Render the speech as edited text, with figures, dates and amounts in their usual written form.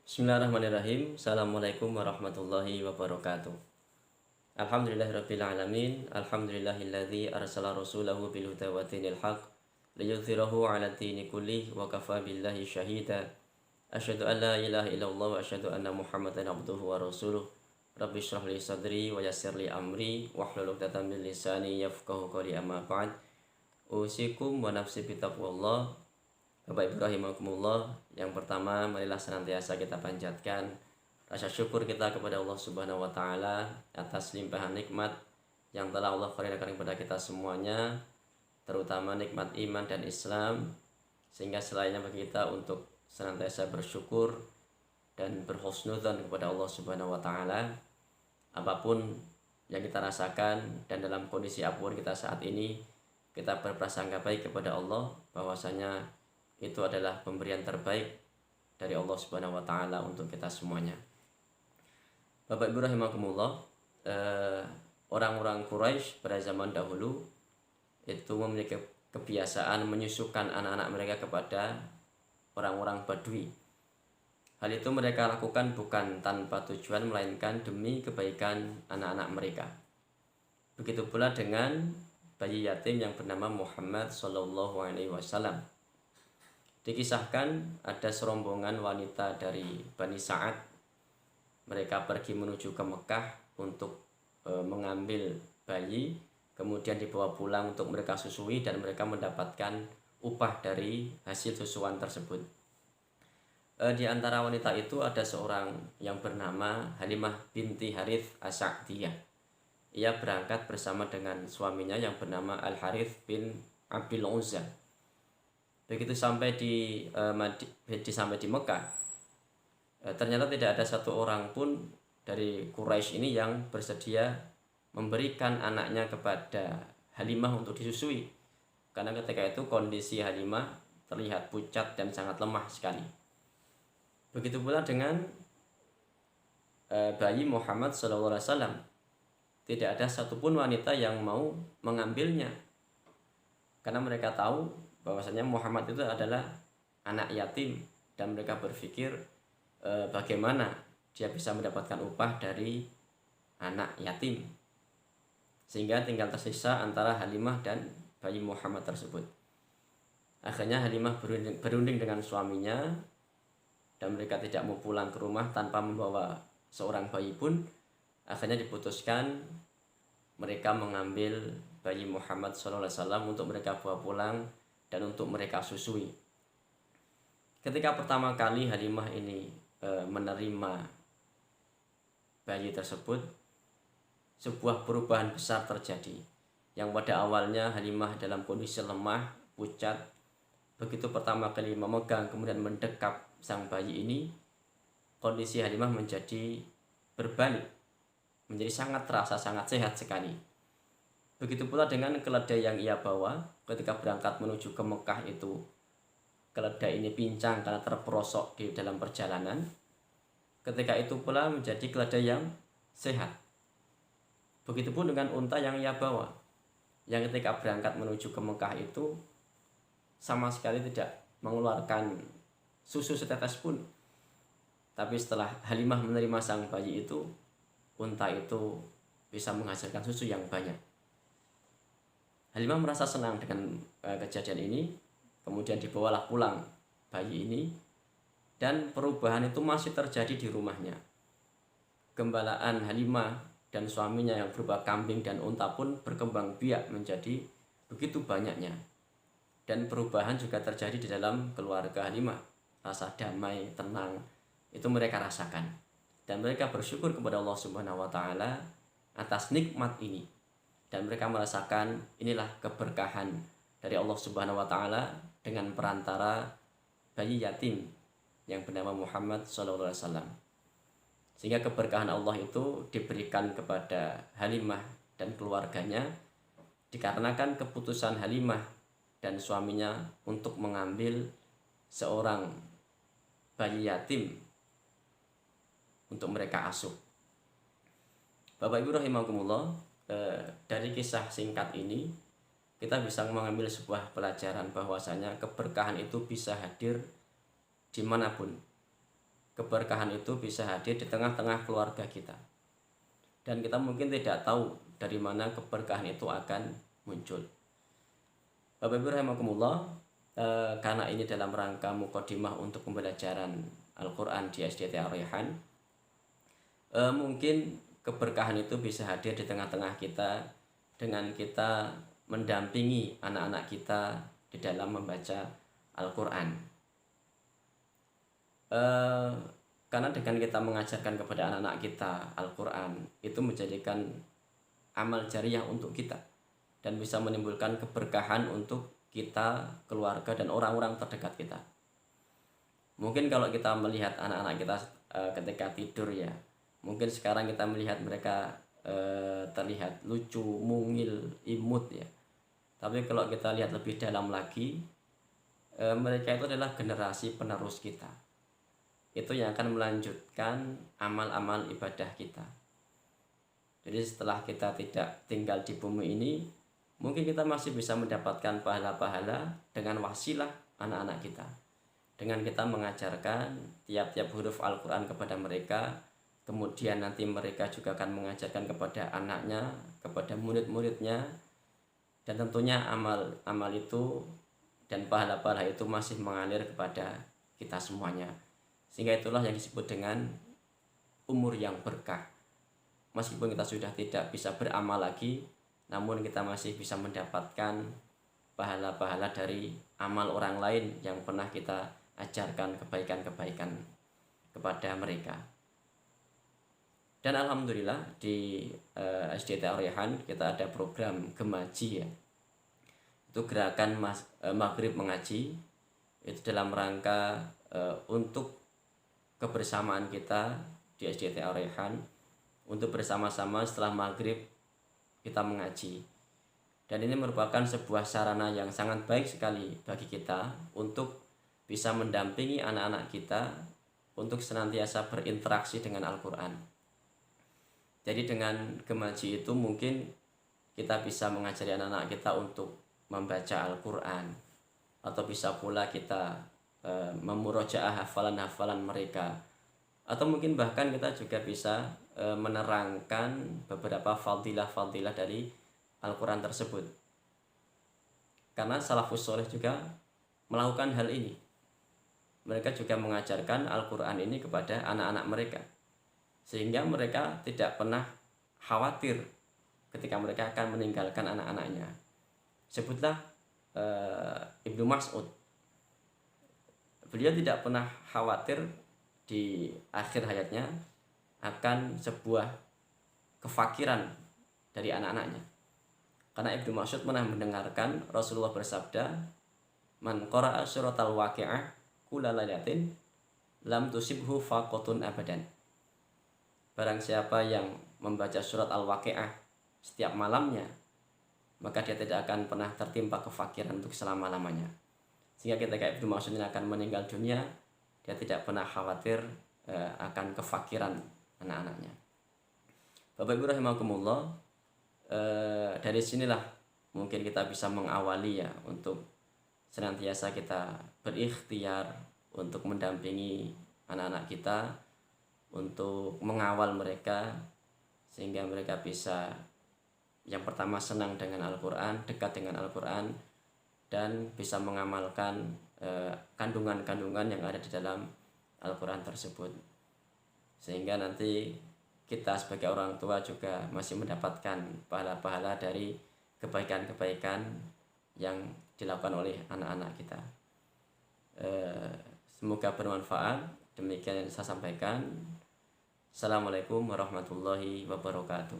Bismillahirrahmanirrahim. Assalamualaikum warahmatullahi wabarakatuh. Alhamdulillahirabbil alamin. Alhamdulillahilladzi arsala rasulahu bil huda wa dinil haq liyudhhirahu 'ala dini kullih wa kafa billahi syahida. Asyhadu an la ilaha illallah wa asyhadu anna Muhammadan abduhu wa rasuluh. Rabbi shrah li sadri wa yassir li amri wahlul 'uqdatam min lisani yafqahu qawli, amma ba'd. Usikum wa nafsi bitaqwallah. Bapak Ibu rahimakumullah, yang pertama marilah senantiasa kita panjatkan rasa syukur kita kepada Allah Subhanahu wa taala atas limpahan nikmat yang telah Allah karuniakan kepada kita semuanya, terutama nikmat iman dan Islam, sehingga selainnya bagi kita untuk senantiasa bersyukur dan berhusnudzon kepada Allah Subhanahu wa taala apapun yang kita rasakan, dan dalam kondisi apapun kita saat ini kita berprasangka baik kepada Allah bahwasanya itu adalah pemberian terbaik dari Allah Subhanahu wa taala untuk kita semuanya. Bapak Ibu rahimakumullah, orang-orang Quraisy pada zaman dahulu itu memiliki kebiasaan menyusukan anak-anak mereka kepada orang-orang Badui. Hal itu mereka lakukan bukan tanpa tujuan, melainkan demi kebaikan anak-anak mereka. Begitu pula dengan bayi yatim yang bernama Muhammad sallallahu alaihi wasallam. Dikisahkan ada serombongan wanita dari Bani Sa'ad. Mereka pergi menuju ke Mekah untuk mengambil bayi, kemudian dibawa pulang untuk mereka susui, dan mereka mendapatkan upah dari hasil susuan tersebut. Di antara wanita itu ada seorang yang bernama Halimah binti Harith As-Sa'diyah. Ia berangkat bersama dengan suaminya yang bernama Al-Harith bin Abil Uzza. Begitu sampai di Mekah, ternyata tidak ada satu orang pun dari Quraisy ini yang bersedia memberikan anaknya kepada Halimah untuk disusui, karena ketika itu kondisi Halimah terlihat pucat dan sangat lemah sekali. Begitu pula dengan bayi Muhammad SAW, tidak ada satupun wanita yang mau mengambilnya, karena mereka tahu bahwasanya Muhammad itu adalah anak yatim, dan mereka berpikir bagaimana dia bisa mendapatkan upah dari anak yatim, sehingga tinggal tersisa antara Halimah dan bayi Muhammad tersebut. Akhirnya Halimah berunding dengan suaminya, dan mereka tidak mau pulang ke rumah tanpa membawa seorang bayi pun. Akhirnya diputuskan mereka mengambil bayi Muhammad SAW untuk mereka bawa pulang dan untuk mereka susui. Ketika pertama kali Halimah ini menerima bayi tersebut, sebuah perubahan besar terjadi. Yang pada awalnya Halimah dalam kondisi lemah, pucat, begitu pertama kali memegang kemudian mendekap sang bayi ini, kondisi Halimah menjadi berbalik, menjadi sangat terasa sangat sehat sekali. Begitu pula dengan keledai yang ia bawa ketika berangkat menuju ke Mekah itu. Keledai ini pincang karena terperosok di dalam perjalanan. Ketika itu pula menjadi keledai yang sehat. Begitupun dengan unta yang ia bawa, yang ketika berangkat menuju ke Mekah itu sama sekali tidak mengeluarkan susu setetes pun. Tapi setelah Halimah menerima sang bayi itu, unta itu bisa menghasilkan susu yang banyak. Halimah merasa senang dengan kejadian ini, kemudian dibawalah pulang bayi ini, dan perubahan itu masih terjadi di rumahnya. Gembalaan Halimah dan suaminya yang berupa kambing dan unta pun berkembang biak menjadi begitu banyaknya. Dan perubahan juga terjadi di dalam keluarga Halimah. Rasa damai, tenang, itu mereka rasakan. Dan mereka bersyukur kepada Allah Subhanahu wa taala atas nikmat ini. Dan mereka merasakan inilah keberkahan dari Allah Subhanahu wa taala dengan perantara bayi yatim yang bernama Muhammad sallallahu alaihi wasallam. Sehingga keberkahan Allah itu diberikan kepada Halimah dan keluarganya dikarenakan keputusan Halimah dan suaminya untuk mengambil seorang bayi yatim untuk mereka asuh. Bapak Ibu rahimakumullah, dari kisah singkat ini kita bisa mengambil sebuah pelajaran bahwasanya keberkahan itu bisa hadir dimanapun. keberkahan itu bisa hadir di tengah-tengah keluarga kita. Dan kita mungkin tidak tahu dari mana keberkahan itu akan muncul. Bapak Ibu rahimakumullah, karena ini dalam rangka mukadimah untuk pembelajaran Al-Quran di SDT Ar-Rayhan, mungkin keberkahan itu bisa hadir di tengah-tengah kita dengan kita mendampingi anak-anak kita di dalam membaca Al-Quran. Karena dengan kita mengajarkan kepada anak-anak kita Al-Quran, itu menjadikan amal jariah untuk kita dan bisa menimbulkan keberkahan untuk kita, keluarga, dan orang-orang terdekat kita. Mungkin kalau kita melihat anak-anak kita ketika tidur ya, mungkin sekarang kita melihat mereka terlihat lucu, mungil, imut ya. Tapi kalau kita lihat lebih dalam lagi, mereka itu adalah generasi penerus kita. Itu yang akan melanjutkan amal-amal ibadah kita. Jadi setelah kita tidak tinggal di bumi ini, mungkin kita masih bisa mendapatkan pahala-pahala dengan wasilah anak-anak kita. Dengan kita mengajarkan tiap-tiap huruf Al-Quran kepada mereka, kemudian nanti mereka juga akan mengajarkan kepada anaknya, kepada murid-muridnya, dan tentunya amal itu dan pahala-pahala itu masih mengalir kepada kita semuanya. Sehingga itulah yang disebut dengan umur yang berkah. Meskipun kita sudah tidak bisa beramal lagi, namun kita masih bisa mendapatkan pahala-pahala dari amal orang lain yang pernah kita ajarkan kebaikan-kebaikan kepada mereka. Dan alhamdulillah di SDT Ar-Rayhan kita ada program Gemaji ya. Itu gerakan maghrib mengaji. Itu dalam rangka untuk kebersamaan kita di SDT Ar-Rayhan, untuk bersama-sama setelah maghrib kita mengaji. Dan ini merupakan sebuah sarana yang sangat baik sekali bagi kita untuk bisa mendampingi anak-anak kita untuk senantiasa berinteraksi dengan Al-Quran. Jadi dengan Gemaji itu mungkin kita bisa mengajari anak-anak kita untuk membaca Al-Quran, atau bisa pula kita memurojaah hafalan-hafalan mereka, atau mungkin bahkan kita juga bisa menerangkan beberapa fadilah-fadilah dari Al-Quran tersebut. Karena salafus soleh juga melakukan hal ini. Mereka juga mengajarkan Al-Quran ini kepada anak-anak mereka, sehingga mereka tidak pernah khawatir ketika mereka akan meninggalkan anak-anaknya. Sebutlah Ibnu Mas'ud. Beliau tidak pernah khawatir di akhir hayatnya akan sebuah kefakiran dari anak-anaknya. Karena Ibnu Mas'ud pernah mendengarkan Rasulullah bersabda, "Man qara'a suratal waqi'ah kulla lailatin lam tusibhu faqatun abadan." Barang siapa yang membaca surat Al-Waqi'ah setiap malamnya, maka dia tidak akan pernah tertimpa kefakiran untuk selama-lamanya. Sehingga ketika Ibnu Mas'ud akan meninggal dunia, dia tidak pernah khawatir akan kefakiran anak-anaknya. Bapak Ibu rahimakumullah, dari sinilah mungkin kita bisa mengawali ya, untuk senantiasa kita berikhtiar untuk mendampingi anak-anak kita, untuk mengawal mereka sehingga mereka bisa yang pertama senang dengan Al-Quran, dekat dengan Al-Quran, dan bisa mengamalkan kandungan-kandungan yang ada di dalam Al-Quran tersebut. Sehingga nanti kita sebagai orang tua juga masih mendapatkan pahala-pahala dari kebaikan-kebaikan yang dilakukan oleh anak-anak kita. Semoga bermanfaat. Demikian yang saya sampaikan. Assalamualaikum warahmatullahi wabarakatuh.